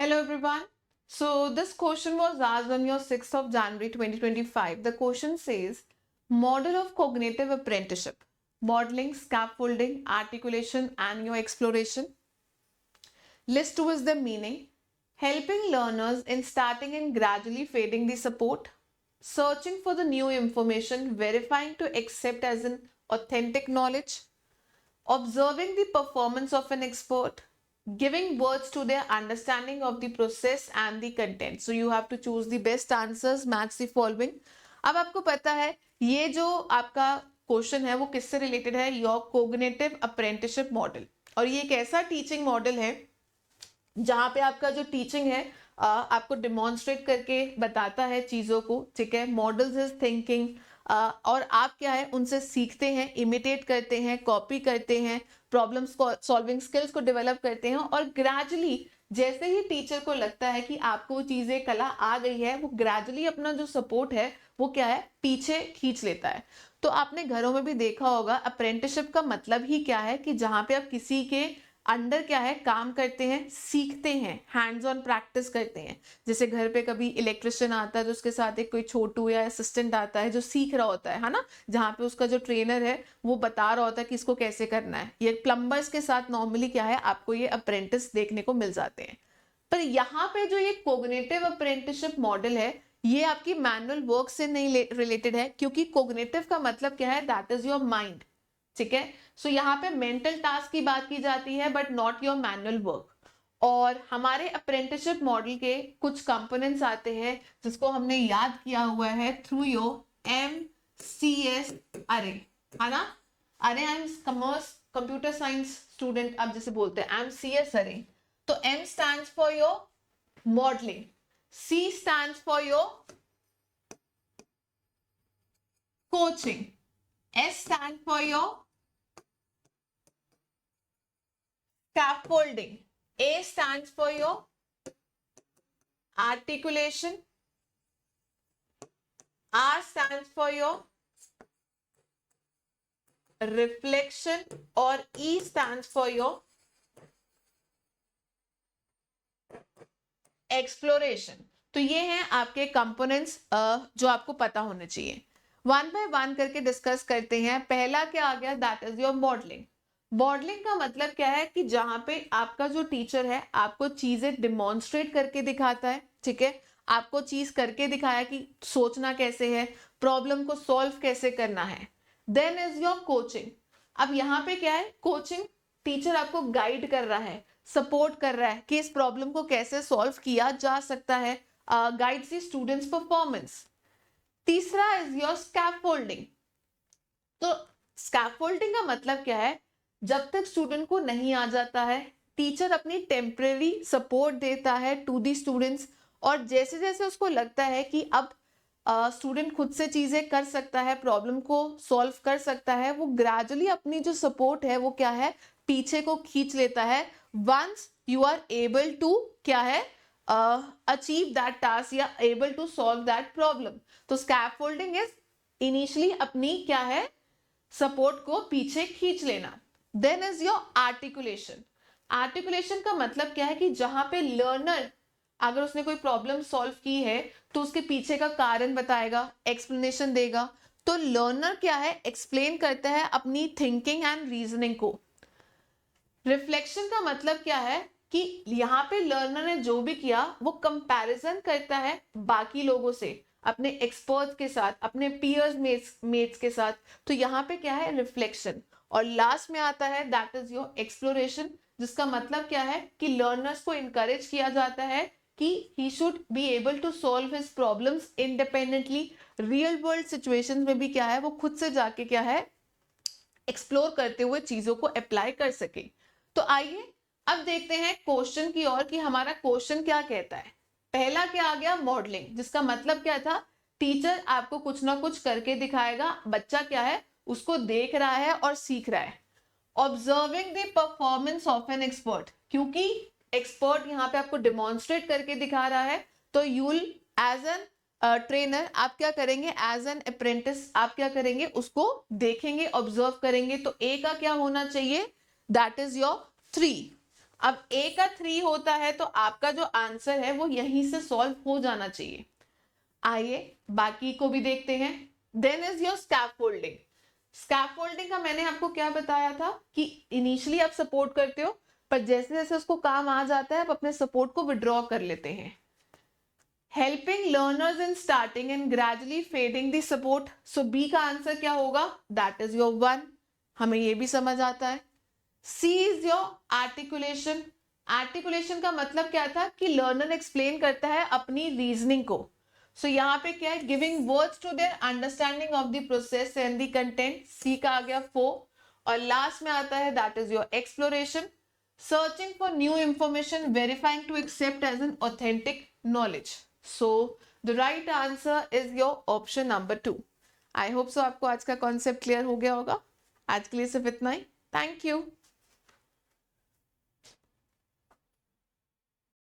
Hello everyone. So this question was asked on your 6th of January 2025. The question says model of cognitive apprenticeship, modeling, scaffolding, articulation and your exploration. List 2 is the meaning, helping learners in starting and gradually fading the support, searching for the new information, verifying to accept as an authentic knowledge, observing the performance of an expert, giving words to their understanding of the process and the content. So you have to choose the best answers, match the following. अब आपको पता है ये जो आपका question है वो किससे रिलेटेड है, योर कोग्निटिव अप्रेंटिसशिप मॉडल। और ये एक ऐसा टीचिंग मॉडल है जहां पे आपका जो टीचिंग है आपको डिमॉन्स्ट्रेट करके बताता है चीजों को, ठीक है। मॉडल्स इज थिंकिंग, और आप क्या है उनसे सीखते हैं, इमिटेट करते हैं, कॉपी करते हैं, प्रॉब्लम सॉल्विंग स्किल्स को डेवलप करते हैं और ग्रेजुअली जैसे ही टीचर को लगता है कि आपको चीजें कला आ गई है, वो ग्रेजुअली अपना जो सपोर्ट है वो क्या है पीछे खींच लेता है। तो आपने घरों में भी देखा होगा अप्रेंटिसशिप का मतलब ही क्या है कि जहां पे आप किसी के अंडर क्या है काम करते हैं, सीखते हैं, हैंड्स ऑन प्रैक्टिस करते हैं। जैसे घर पे कभी इलेक्ट्रिशियन आता है तो उसके साथ एक कोई छोटू या असिस्टेंट आता है जो सीख रहा होता है ना, जहाँ पे उसका जो ट्रेनर है वो बता रहा होता है कि इसको कैसे करना है। ये प्लम्बर्स के साथ नॉर्मली क्या है आपको ये अप्रेंटिस देखने को मिल जाते हैं। पर यहाँ पे जो ये कोग्निटिव अप्रेंटिसशिप मॉडल है ये आपकी मैनुअल वर्क से नहीं रिलेटेड है, क्योंकि कोग्निटिव का मतलब क्या है, दैट इज योर माइंड, ठीक है। सो यहाँ पे मेंटल टास्क की बात की जाती है but not your manual work. और हमारे अप्रेंटिसशिप मॉडल के कुछ कंपोनेंट्स आते हैं जिसको हमने याद किया हुआ है थ्रू योर MCS अरे, है ना। अरे I am commerce computer science student, अब जैसे बोलते हैं MCS अरे, तो M stands for your modelling, C stands for your coaching, S stand for your scaffolding, A stands for your articulation, R stands for your reflection और E stands for your exploration। तो ये हैं आपके components जो आपको पता होने चाहिए। वन बाय वन करके डिस्कस करते हैं। पहला क्या आ गया, that is your modelling. Modelling का मतलब क्या है कि जहां पे आपका जो टीचर है आपको चीजें डिमॉन्स्ट्रेट करके दिखाता है, ठीक है। आपको चीज करके दिखाया कि सोचना कैसे है, प्रॉब्लम को सॉल्व कैसे करना है। Then is your coaching. अब यहाँ पे क्या है, कोचिंग, टीचर आपको गाइड कर रहा है, सपोर्ट कर रहा है कि इस प्रॉब्लम को कैसे सॉल्व किया जा सकता है, गाइड्स द स्टूडेंट्स परफॉर्मेंस। तीसरा इज योर स्कैफोल्डिंग। तो स्कैफोल्डिंग का मतलब क्या है, जब तक स्टूडेंट को नहीं आ जाता है टीचर अपनी टेम्परेरी सपोर्ट देता है टू दी स्टूडेंट्स, और जैसे जैसे उसको लगता है कि अब स्टूडेंट खुद से चीजें कर सकता है, प्रॉब्लम को सॉल्व कर सकता है, वो ग्रेजुअली अपनी जो सपोर्ट है वो क्या है पीछे को खींच लेता है। Once you are able to क्या है अचीव दैट टास्क या able to solve that problem. तो स्कैफोल्डिंग इज इनिशियली अपनी क्या है सपोर्ट को पीछे खींच लेना। Then is your articulation. Articulation का मतलब क्या है कि जहां पे लर्नर अगर उसने कोई प्रॉब्लम सॉल्व की है तो उसके पीछे का कारण बताएगा, एक्सप्लेनेशन देगा। तो लर्नर क्या है एक्सप्लेन करता है अपनी थिंकिंग एंड रीजनिंग को। रिफ्लेक्शन का मतलब क्या है कि यहाँ पे लर्नर ने जो भी किया वो कंपैरिजन करता है बाकी लोगों से, अपने एक्सपर्ट्स के साथ, अपने पीयर्स मेट्स के साथ। तो यहाँ पे क्या है रिफ्लेक्शन। और लास्ट में आता है दैट इज योर एक्सप्लोरेशन, जिसका मतलब क्या है कि लर्नर्स को इनकरेज किया जाता है कि he should be able to solve his problems independently. Real world situations में भी क्या है वो खुद से जाके क्या है एक्सप्लोर करते हुए चीजों को अप्लाई कर सके। तो आइए अब देखते हैं क्वेश्चन की ओर कि हमारा क्वेश्चन क्या कहता है। पहला क्या आ गया, मॉडलिंग, जिसका मतलब क्या था, टीचर आपको कुछ ना कुछ करके दिखाएगा, बच्चा क्या है उसको देख रहा है और सीख रहा है। Observing the performance of an expert, क्योंकि एक्सपर्ट यहाँ पे आपको डिमॉन्स्ट्रेट करके दिखा रहा है, तो यूल एज एन ट्रेनर आप क्या करेंगे, एज एन अप्रेंटिस आप क्या करेंगे उसको देखेंगे, ऑब्जर्व करेंगे। तो ए का क्या होना चाहिए, दैट इज योर 3। अब ए का 3 होता है तो आपका जो आंसर है वो यहीं से सॉल्व हो जाना चाहिए। आइए बाकी को भी देखते हैं। Then is your scaffolding. Scaffolding का मैंने आपको क्या बताया था कि इनिशियली आप सपोर्ट करते हो, पर जैसे जैसे उसको काम आ जाता है आप अपने सपोर्ट को विड्रॉ कर लेते हैं। Helping learners in starting and gradually fading the support. So B का आंसर क्या होगा? That is your 1। हमें ये भी समझ आता है। C is your articulation. Articulation का मतलब क्या था कि लर्नर एक्सप्लेन करता है अपनी रीजनिंग को। सो यहाँ पे क्या है? Giving words to their understanding of the process and the content. C का आ गया 4। और लास्ट में आता है that is your exploration, searching for new information, verifying to accept as an authentic knowledge. So the right answer is your option number 2। I hope so आपको आज का कॉन्सेप्ट क्लियर हो गया होगा। आज के लिए सिर्फ इतना ही। Thank you.